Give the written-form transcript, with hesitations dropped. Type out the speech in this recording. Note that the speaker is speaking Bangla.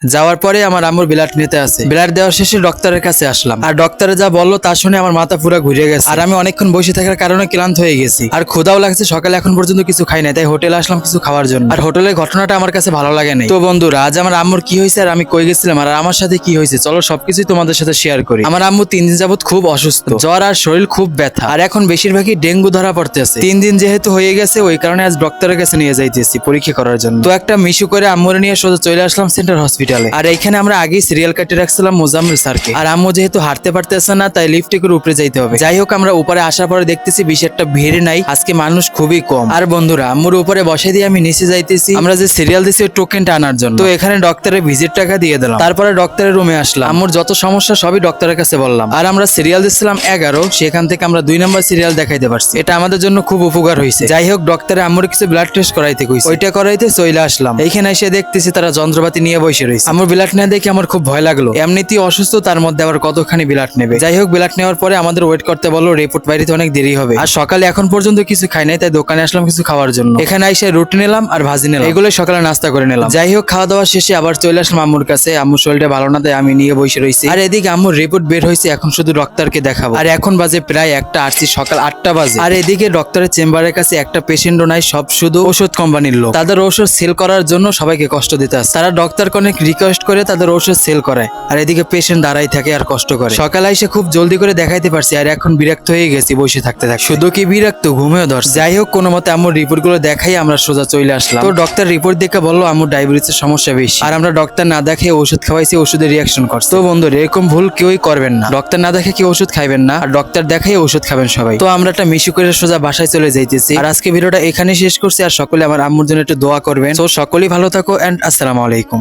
যাওয়ার পরে আমার আম্মুর ব্লাড নিতে আছে। ব্লাড দেওয়ার শেষে ডক্টরের কাছে আসলাম, আর ডক্টরে যা বললো তা শুনে আমার মাথা পুরো ঘুরে গেছে। আর আমি অনেকক্ষণ বসে থাকার কারণে ক্লান্ত হয়ে গেছি, আর ক্ষুধাও লাগছে। সকালে এখন পর্যন্ত কিছু খাই নাই, তাই হোটেলে আসলাম কিছু খাওয়ার জন্য। আর হোটেলের ঘটনাটা আমার কাছে ভালো লাগে নাই। তো বন্ধুরা, আজ আমার আম্মুর কি হয়েছে আর আমি কই গেছিলাম আর আমার সাথে কি হয়েছে, চলো সবকিছুই তোমাদের সাথে শেয়ার করি। আমার আম্মু 3 দিন যাবত খুব অসুস্থ, জ্বর আর শরীর খুব ব্যথা, আর এখন বেশিরভাগই ডেঙ্গু ধরা পড়তেছে। 3 দিন যেহেতু হয়ে গেছে, ওই কারণে আজ ডক্টরের কাছে নিয়ে যাইতেছি পরীক্ষা করার জন্য। তো একটা মিশু করে আম্মুরে নিয়ে সোজা চলে আসলাম সেন্টার হসপিটালে। আর এইখানে আমরা আগেই সিরিয়াল কাটে রাখছিলাম মোজাম্মেল স্যারকে। আর আম্মু যেহেতু হাঁটতে পারতেছে না, তাই লিফটে করে উপরে যাইতে হবে। যাই হোক, আমরা উপরে আসার পরে দেখতেছি বেশি একটা ভিড় নাই, আজকে মানুষ খুবই কম। আর বন্ধুরা, আম্মুর উপরে বসে দিয়ে আমি নিচে যাইতেছি আমরা যে সিরিয়াল দিছি ওই টোকেনটা আনার জন্য। তো এখানে ডক্টরের ভিজিট টাকা দিয়ে দিলাম, তারপরে ডক্টরের রুমে আসলাম। আম্মুর যত সমস্যা সবই ডক্টরের কাছে বললাম। আর আমরা সিরিয়াল দিচ্ছিলাম 11, সেখান থেকে আমরা 2 নম্বর সিরিয়াল দেখাইতে পারছি। এটা আমাদের জন্য খুব উপকার হয়েছে। যাই হোক, ডক্টরে আম্মুর কিছু ব্লাড টেস্ট করাইতে কইছে, ওইটা করাইতে চলে আসলাম। এইখানে এসে দেখতেছি তারা যন্ত্রপাতি নিয়ে বসে রয়েছে। আম্মুর ব্লাড না দেখে আমার খুব ভয় লাগলো, এমনিতেই অসুস্থ, তার মধ্যে আবার কতখানি ব্লাড নেবে। যাই হোক, ব্লাড নেওয়ার পরে আমাদের ওয়েট করতে বললো, রিপোর্ট বাইরেতে অনেক দেরি হবে। আর সকালে এখন পর্যন্ত কিছু খাই নাই, তাই দোকানে আসলাম কিছু খাওয়ার জন্য। এখানে এসে রুটি নিলাম আর ভাজি নিলাম, এগুলো সকালে নাস্তা করে নিলাম। যাই হোক, খাওয়া দাওয়া শেষে আবার চলে আসলাম আম্মুর কাছে। আম্মুর শরীরটা ভালো না, তাই আমি নিয়ে বসে রয়েছি। আর এদিকে আম্মুর রিপোর্ট বের হয়েছে, এখন শুধু ডক্টরকে দেখাবো। আর এখন বাজে প্রায় 1টা, আসছি সকাল 8টা বাজে। আর এদিকে ডক্টরের চেম্বারের কাছে একটা পেশেন্টও নাই, সব শুধু ওষুধ কোম্পানির লোক। তাদের ওষুধ সেল করার জন্য সবাইকে কষ্ট দিতে আসে। তারা ডক্টরকে অনেক রিকোয়েস্ট করে তাদের ওষুধ সেল করায়, আর এদিকে পেশেন্ট দাঁড়াই থাকে আর কষ্ট করে। সকালে এসে খুব জলদি করে দেখাইতে পারছি, আর এখন বিরক্ত হয়ে গেছি বসে থাকতে থাকতে। শুধু কি বিরক্ত, ঘুমেও ধরছে। যাই হোক, কোনো মতে আম্মুর রিপোর্ট গুলো দেখাই আমরা সোজা চলে আসলাম। তো ডক্টর রিপোর্ট দেখে বললো আম্মুর ডায়াবেটিসের সমস্যা বেশি। আর আমরা ডক্টর না দেখে ওষুধ খাওয়াইছি, ওষুধের রিয়াকশন করছে। তো বন্ধুরা, এরকম ভুল কেউই করবেন না, ডক্টর না দেখে কেউ ওষুধ খাইবেন না, আর ডক্টর দেখাই ওষুধ খাবেন সবাই। তো আমরা একটা মিশু করে সোজা বাসায় চলে যাইতেছি। আর আজকে ভিডিওটা এখানে শেষ করছি। আর সকলে আমার আম্মুর জন্য একটু দোয়া করবেন। তো সকলেই ভালো থাকো, এন্ড আসসালামু আলাইকুম।